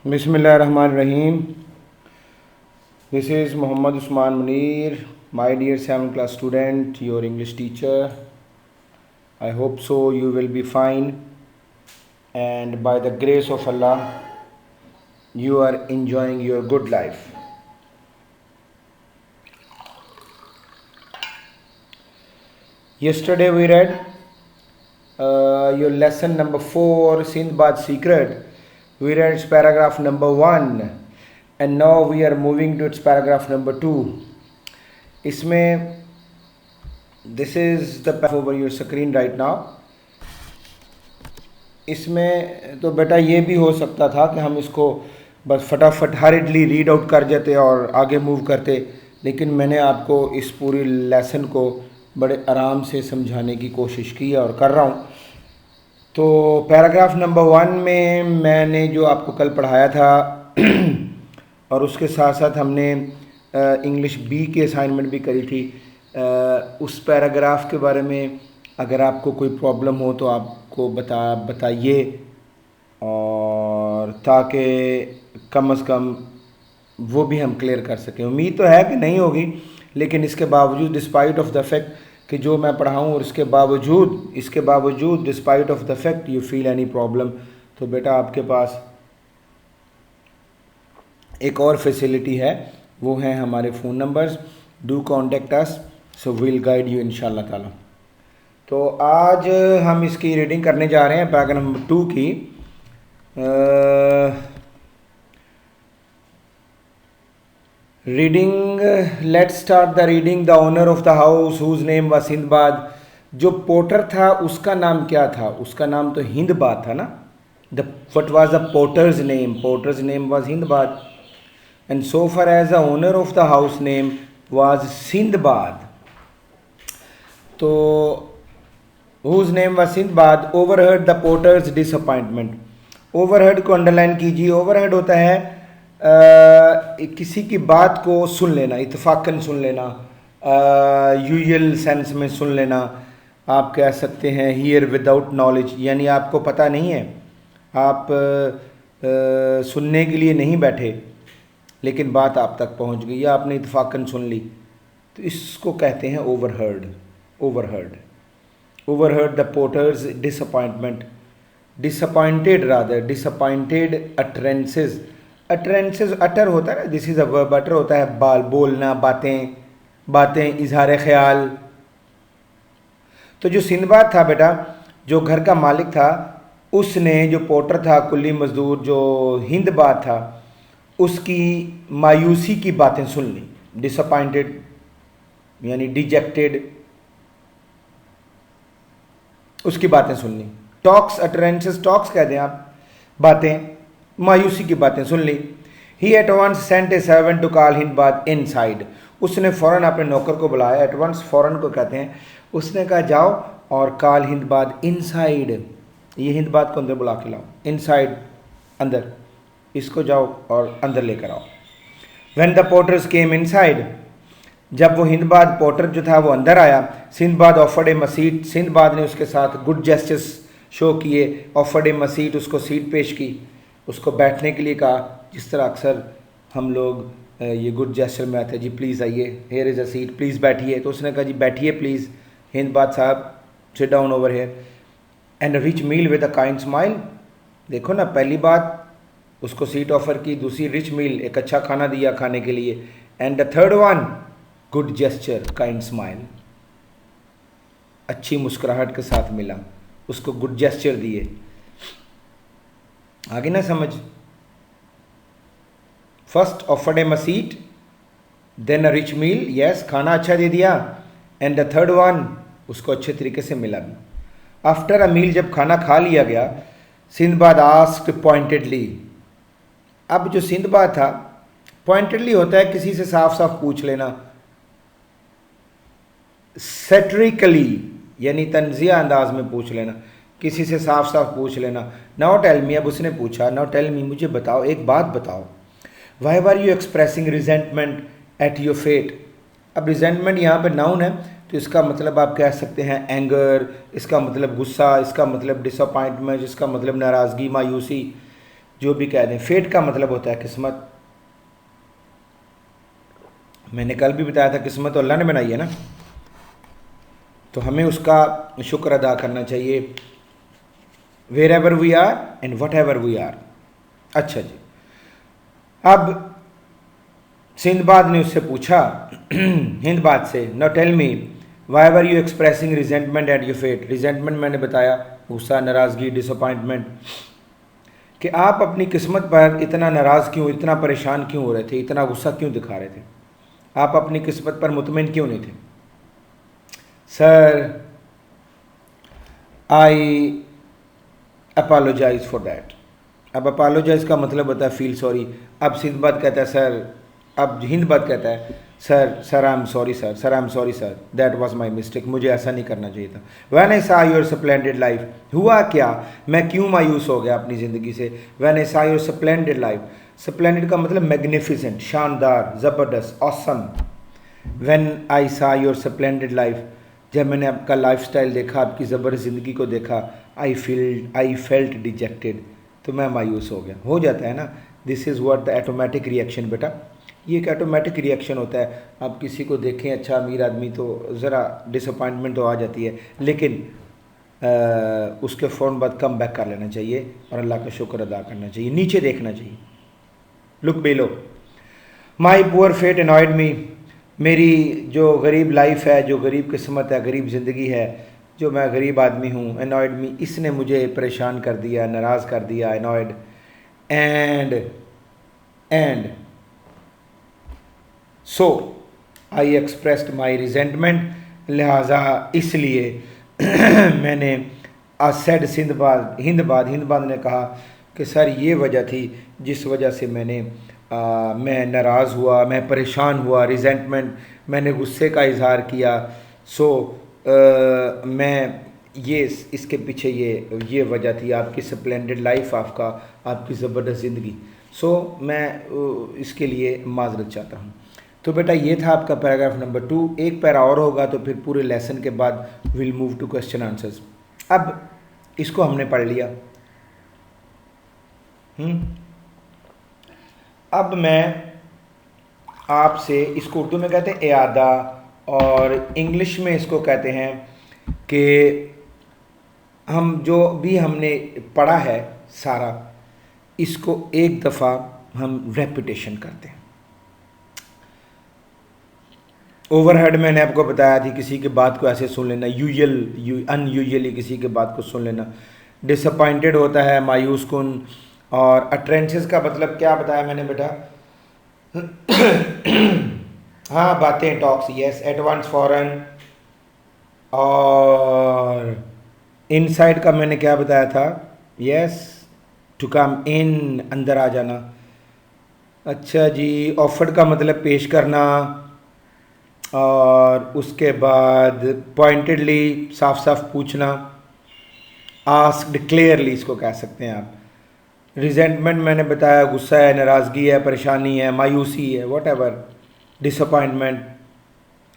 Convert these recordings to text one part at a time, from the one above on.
Bismillahirrahmanirrahim. This is Muhammad Usman Munir, my dear 7th class student, your English teacher. I hope so you will be fine, and by the grace of Allah, you are enjoying your good life. Yesterday we read your lesson number 4, Sindbad's Secret. We read its paragraph number 1, and now we are moving to its paragraph number 2. इसमें this is the paragraph over your screen right now. इसमें तो बेटा ये भी हो सकता था कि हम इसको बस फटाफट हरिडली रीड आउट कर जाते और आगे मूव करते, लेकिन मैंने आपको इस पूरी लेसन को बड़े आराम से समझाने की कोशिश की है और कर रहा हूँ। तो पैराग्राफ नंबर 1 में मैंने जो आपको कल पढ़ाया था और उसके साथ साथ हमने इंग्लिश बी की असाइनमेंट भी करी थी, उस पैराग्राफ के बारे में अगर आपको कोई प्रॉब्लम हो तो आपको बताइए, और ताकि कम से कम वो भी हम क्लियर कर सकें। उम्मीद तो है कि नहीं होगी, लेकिन इसके बावजूद डिस्पाइट ऑफ द फैक्ट कि जो मैं पढ़ाऊँ और इसके बावजूद despite of the fact you feel any problem, तो बेटा आपके पास एक और फैसिलिटी है, वो है हमारे phone numbers. Do contact us, so will guide you इंशाल्लाह ताला। तो आज हम इसकी रीडिंग करने जा रहे हैं पैराग्राफ नंबर 2 की। Reading, let's start the reading. The owner of the house whose name was Sindbad. जो पोर्टर था उसका नाम क्या था? उसका नाम तो हिंदबाद था ना। What was the porter's name? Porter's name was Hindbad, and so far as the owner of the house name was Sindbad, तो whose name was Sindbad overheard the porter's disappointment. Overheard को underline कीजिए। Overheard होता है किसी की बात को सुन लेना, इत्तफाकन सुन लेना, यूजुअल सेंस में सुन लेना। आप कह सकते हैं हियर विदाउट नॉलेज, यानी आपको पता नहीं है, आप सुनने के लिए नहीं बैठे, लेकिन बात आप तक पहुंच गई या आपने इत्तफाकन सुन ली, तो इसको कहते हैं overheard. Overheard the porter's disappointment, disappointed utterances. Utterances utter होता है ना, this is a verb. Utter होता है बोलना, बातें, इजहार ख्याल। तो जो सिंदबाद था बेटा, जो घर का मालिक था, उसने जो पोर्टर था, कुल्ली मजदूर, जो हिंदबाद था, उसकी मायूसी की बातें सुन ली। डिसअपॉइंटेड यानी डिजेक्टेड, उसकी बातें सुन ली। टॉक्स, अटरेंसेस, टॉक्स कह दें आप, बातें, मायूसी की बातें सुन ली। He at once sent a servant to call Hindbad inside. उसने फ़ौरन अपने नौकर को बुलाया। एट वंस फ़ौरन को कहते हैं। उसने कहा जाओ और कॉल हिंदबाद इनसाइड, ये हिंदबाद को अंदर बुला के लाओ। इनसाइड अंदर, इसको जाओ और अंदर लेकर आओ। When the porters came inside, जब वो हिंदबाद पोर्टर जो था वो अंदर आया, सिंदबाद ऑफर्ड ए मसीट। सिंदबाद ने उसके साथ गुड जेस्चर्स शो किए। ऑफर्ड ए मसीट, उसको सीट पेश की, उसको बैठने के लिए कहा, जिस तरह अक्सर हम लोग ये गुड जेस्चर में आते हैं, जी प्लीज़ आइए, here is a seat, please बैठिए। तो उसने कहा जी बैठिए प्लीज़, हिंदबाद साहब, sit down over here. And rich meal with a kind smile. देखो ना, पहली बात उसको सीट ऑफर की, दूसरी रिच मील, एक अच्छा खाना दिया खाने के लिए, and the third one good gesture, kind smile, अच्छी मुस्कुराहट के साथ मिला, उसको गुड जेस्चर दिए। आगे ना समझ। First offered him a seat, then a rich meal, yes, खाना अच्छा दे दिया, एंड द थर्ड वन, उसको अच्छे तरीके से मिला भी। आफ्टर अ मील, जब खाना खा लिया गया, सिंदबाद आस्क्ड पॉइंटेडली। अब जो सिंदबाद था, पॉइंटेडली होता है किसी से साफ साफ पूछ लेना, सेटरिकली यानी तंजिया अंदाज में पूछ लेना, किसी से साफ साफ पूछ लेना। नाउ टेल मी, अब उसने पूछा, नाउ टेल मी, मुझे बताओ, एक बात बताओ, why are you expressing resentment at your fate. अब रिजेंटमेंट यहाँ पे नाउन है, तो इसका मतलब आप कह सकते हैं एंगर, इसका मतलब गुस्सा, इसका मतलब डिसअपॉइंटमेंट, इसका मतलब नाराज़गी, मायूसी। जो भी कह दें। फेट का मतलब होता है किस्मत। मैंने कल भी बताया था किस्मत तो अल्लाह ने बनाई है ना, तो हमें उसका शुक्र अदा करना चाहिए। Wherever we are and whatever we are. अच्छा जी, अब सिंदबाद ने उससे पूछा हिंदबाद से, no tell me why were you expressing resentment at your fate. Resentment मैंने बताया गुस्सा, नाराज़गी, डिसअपॉइंटमेंट, कि आप अपनी किस्मत पर इतना नाराज़ क्यों, इतना परेशान क्यों हो रहे थे, इतना गुस्सा क्यों दिखा रहे थे, आप अपनी किस्मत पर मुतमिन क्यों नहीं थे। Sir I apologize for that. अब अपोलोजाइज का मतलब होता है फील सॉरी। अब सिंदबाद कहता है सर, अब हिंदबाद कहता है sir I am sorry sir, sir I am sorry sir, that was my mistake, मुझे ऐसा नहीं करना चाहिए था। When I saw your splendid life, हुआ क्या, मैं क्यों मायूस हो गया अपनी ज़िंदगी से। When I saw your splendid life, splendid का मतलब मैग्निफिसेंट, शानदार, ज़बरदस्त, awesome. When I saw your splendid life, जब मैंने आपका लाइफस्टाइल देखा, आपकी ज़बरदस्त ज़िंदगी को देखा, आई फेल्ट डिजेक्टेड, तो मैं मायूस हो गया। हो जाता है ना, this is what the automatic reaction. बेटा ये एक ऑटोमेटिक रिएक्शन होता है। आप किसी को देखें अच्छा अमीर आदमी तो ज़रा डिसअपॉइंटमेंट तो आ जाती है, लेकिन उसके फ़ौरन बाद कम बैक कर लेना चाहिए और अल्लाह का शुक्र अदा करना चाहिए, नीचे देखना चाहिए। Look below, my poor fate annoyed me, मेरी जो गरीब लाइफ है, जो गरीब किस्मत है, गरीब ज़िंदगी है, जो मैं गरीब आदमी हूँ, अनॉयड मी, इसने मुझे परेशान कर दिया, नाराज़ कर दिया, annoyed. And so I expressed my resentment, लिहाजा इसलिए मैंने सेड हिंदबाद ने कहा कि सर ये वजह थी जिस वजह से मैं नाराज़ हुआ, मैं परेशान हुआ, रिजेंटमेंट, मैंने गुस्से का इजहार किया। सो मैं ये इसके पीछे ये वजह थी, आपकी स्प्लेंडेड लाइफ, आपकी ज़बरदस्त ज़िंदगी। सो मैं इसके लिए माजरत चाहता हूँ। तो बेटा ये था आपका पैराग्राफ नंबर 2। एक पैरा और होगा तो फिर पूरे लेसन के बाद will move to question answers. अब इसको हमने पढ़ लिया। अब मैं आपसे, इसको उर्दू में कहते हैं इयादा और इंग्लिश में इसको कहते हैं कि हम जो भी हमने पढ़ा है सारा, इसको एक दफ़ा हम रेपिटेशन करते हैं। ओवरहेड मैंने आपको बताया थी, किसी की बात को ऐसे सुन लेना, अनयूजुअली किसी की बात को सुन लेना। डिसअपॉइंटेड होता है मायूस कुन। और अट्रेंसेस का मतलब क्या बताया मैंने बेटा हाँ बातें, टॉक्स, यस, एडवांस फॉरेन। और इनसाइड का मैंने क्या बताया था, यस, टू कम इन, अंदर आ जाना। अच्छा जी, ऑफर्ड का मतलब पेश करना। और उसके बाद पॉइंटेडली, साफ साफ पूछना। आस्क्ड क्लियरली इसको कह सकते हैं आप। रिजेंटमेंट मैंने बताया, गुस्सा है, नाराज़गी है, परेशानी है, मायूसी है, वॉट एवर, डिसअपॉइंटमेंट।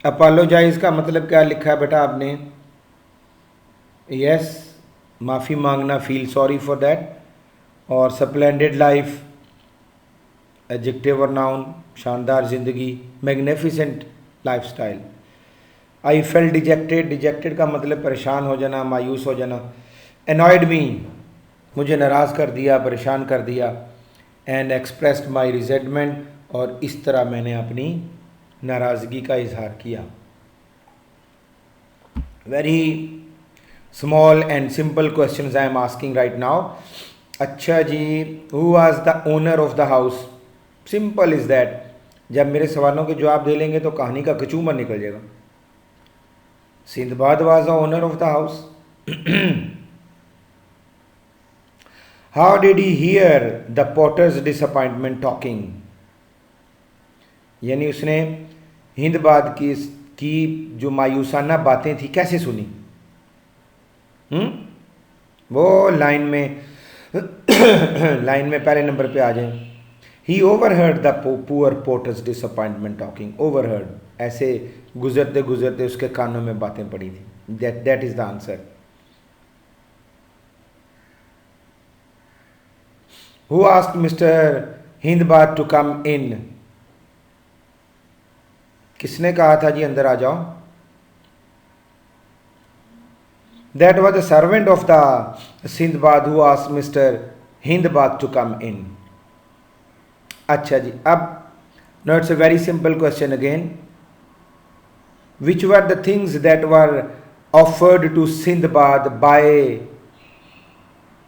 अपोलोजाइज का मतलब क्या लिखा है बेटा आपने, यस, माफ़ी मांगना, फील सॉरी फॉर दैट। और स्प्लेंडेड लाइफ, एडजेक्टिव और नाउन, शानदार ज़िंदगी, मैग्निफिसेंट लाइफस्टाइल। आई फेल डिजेक्टेड, डिजेक्टेड का मतलब परेशान हो जाना, मायूस हो जाना। एनॉयड मी, मुझे नाराज़ कर दिया, परेशान कर दिया। एंड एक्सप्रेस्ड माई रिजेंटमेंट, और इस तरह मैंने अपनी नाराज़गी का इजहार किया। Very small and simple question I am asking right now. अच्छा जी, who was the owner of the house, simple is that. जब मेरे सवालों के जवाब दे लेंगे तो कहानी का कचूमर निकल जाएगा। Sindbad was the owner of the house. How did he hear the porter's disappointment talking, यानी उसने हिंदबाद की जो मायूसाना बातें थी कैसे सुनी। वो लाइन में लाइन में पहले नंबर पे आ जाए। He overheard the poor porter's disappointment talking, overheard, ऐसे गुजरते गुजरते उसके कानों में बातें पड़ी थी। That is the answer. Who asked Mister Hindbad to come in? किसने कहा था जी अंदर आ जाओ? That was the servant of the Sindbad who asked Mister Hindbad to come in. अच्छा जी, अब now it's a very simple question again. Which were the things that were offered to Sindbad by,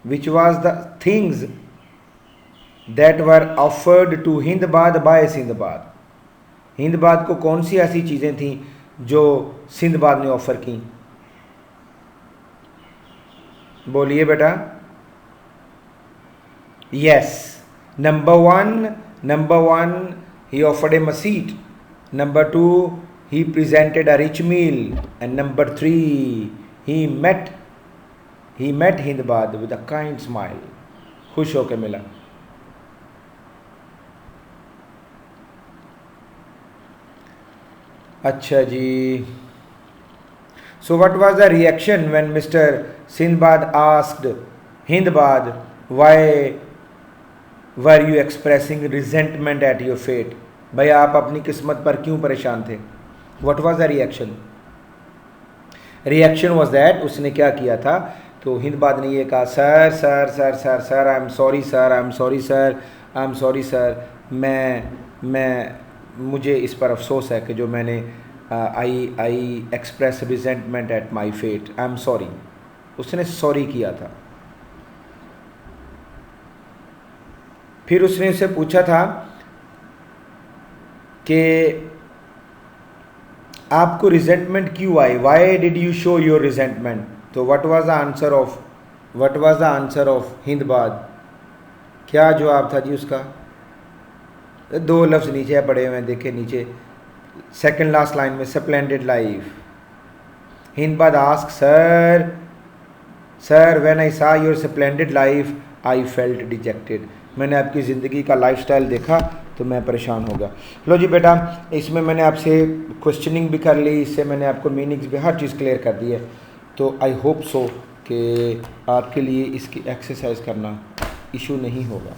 which was the things that were offered to Hindbad by Sindbad? Hindbad को कौन सी ऐसी चीज़ें थीं जो सिंधबाद ने ऑफ़र की? बोलिए बेटा। Yes, number one he offered him a seat. Number 2, he presented a rich meal. And number 3, he met Hindbad with a kind smile. खुश होकर मिला। अच्छा जी, so what was the reaction when Mr. Sindbad asked Hindbad, why were you expressing resentment at your fate? भाई आप अपनी किस्मत पर क्यों परेशान थे? What was the reaction? Reaction was that उसने क्या किया था? तो हिंदबाद ने ये कहा, sir I am sorry sir, मैं मुझे इस पर अफसोस है कि जो मैंने I express resentment at my fate, I am sorry. उसने सॉरी किया था। फिर उसने उससे पूछा था कि आपको रिजेंटमेंट क्यों आई, why did you show your resentment? तो what was the answer of Hindbad? क्या जवाब था जी उसका? 2 लफ्ज़ नीचे पड़े हुए हैं, देखे नीचे सेकंड लास्ट लाइन में, splendid life. Hindbad ask, sir when I saw your splendid life I felt dejected. मैंने आपकी ज़िंदगी का लाइफस्टाइल देखा तो मैं परेशान हो गया। लो जी बेटा, इसमें मैंने आपसे क्वेश्चनिंग भी कर ली, इससे मैंने आपको मीनिंग्स भी हर चीज़ क्लियर कर दी है। तो आई होप सो कि आपके लिए इसकी एक्सरसाइज करना इशू नहीं होगा।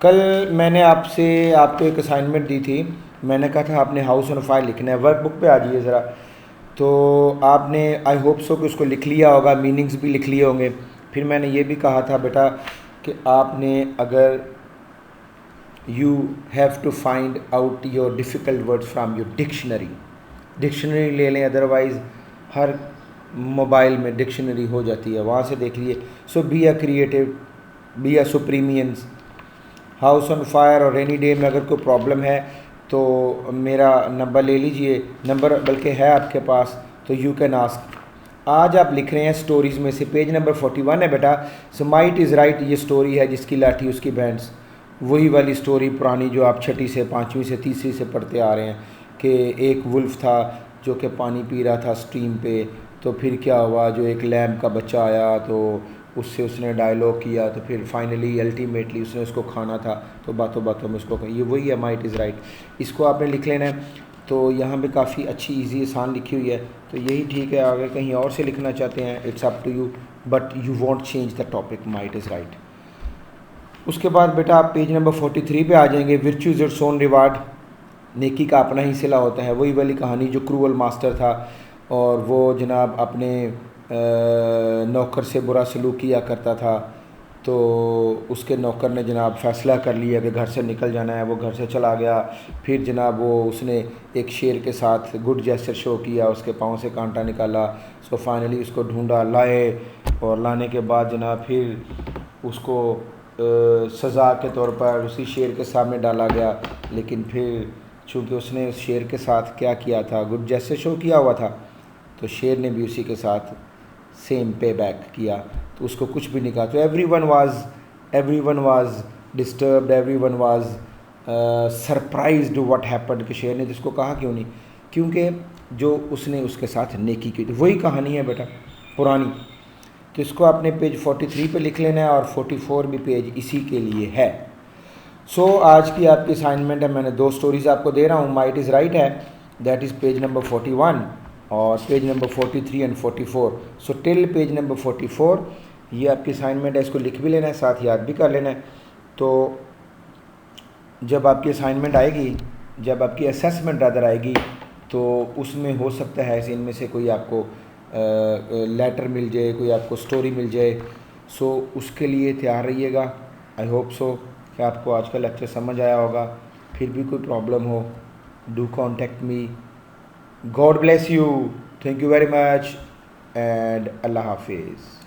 कल मैंने आपको एक असाइनमेंट दी थी, मैंने कहा था आपने हाउस ऑन फायर लिखना है। वर्कबुक पे आ जाइए ज़रा। तो आपने आई होप सो कि उसको लिख लिया होगा, मीनिंग्स भी लिख लिए होंगे। फिर मैंने ये भी कहा था बेटा कि आपने अगर you have to find out your difficult words from your dictionary ले लें, अदरवाइज़ हर मोबाइल में डिक्शनरी हो जाती है, वहाँ से देख लिए। So be a creative, be a supremians. House on fire और रेनी डे में अगर कोई प्रॉब्लम है तो मेरा नंबर ले लीजिए, नंबर बल्कि है आपके पास, तो यू कैन आस्क। आज आप लिख रहे हैं स्टोरीज़ में से, पेज नंबर 41 है बेटा। सो माइट इज़ राइट, ये स्टोरी है जिसकी लाठी उसकी बैंड्स, वही वाली स्टोरी पुरानी जो आप 6ठी से 5वीं से 3री से पढ़ते आ रहे हैं कि एक वुल्फ था जो कि पानी पी रहा था स्ट्रीम पे। तो फिर क्या हुआ, जो एक लैम्ब का बच्चा आया तो उससे उसने डायलॉग किया, तो फिर फाइनली अल्टीमेटली उसने उसको खाना था, तो बातों बातों में उसको, ये वही है माइट इज़ राइट। इसको आपने लिख लेना है। तो यहाँ पे काफ़ी अच्छी इजी आसान लिखी हुई है, तो यही ठीक है। अगर कहीं और से लिखना चाहते हैं it's up to you, but you want change the topic, might is right. उसके बाद बेटा आप पेज नंबर 43 पे आ जाएंगे। विर्च्यूज़ इट्स ओन रिवार्ड, नेकी का अपना ही सिला होता है। वही वाली कहानी जो क्रूअल मास्टर था और वो जनाब अपने नौकर से बुरा सलूक किया करता था, तो उसके नौकर ने जनाब फ़ैसला कर लिया कि घर से निकल जाना है। वो घर से चला गया। फिर जनाब वो उसने एक शेर के साथ गुड जेस्चर शो किया, उसके पाँव से कांटा निकाला। सो फाइनली उसको ढूंढा, लाए, और लाने के बाद जनाब फिर उसको सज़ा के तौर पर उसी शेर के सामने डाला गया। लेकिन फिर चूँकि उसने उस शेर के साथ क्या किया था, गुड जेस्चर शो किया हुआ था, तो शेर ने भी उसी के साथ सेम पे बैक किया, तो उसको कुछ भी नहीं कहा। तो every one was disturbed, every one was surprised what happened, कि शेर ने जिसको कहा क्यों नहीं, क्योंकि जो उसने उसके साथ नेकी की। तो वही कहानी है बेटा पुरानी। तो इसको आपने पेज 43 पे लिख लेना है, और 44 भी पेज इसी के लिए है। सो आज की आपकी असाइनमेंट है, मैंने 2 स्टोरीज़ आपको दे रहा हूँ। माइट इज़ राइट है, दैट इज़ पेज नंबर 41, और page number 43 and 44। So till page number 44 ये आपकी असाइनमेंट है, इसको लिख भी लेना है, साथ याद भी कर लेना है। तो जब आपकी असाइनमेंट आएगी, जब आपकी असेसमेंट रादर आएगी, तो उसमें हो सकता है इनमें से कोई आपको लेटर मिल जाए, कोई आपको स्टोरी मिल जाए। सो उसके लिए तैयार रहिएगा। आई होप सो कि आपको आज का लेक्चर समझ आया होगा। फिर भी कोई प्रॉब्लम हो, do contact me. God bless you, thank you very much and अल्लाह हाफिज़।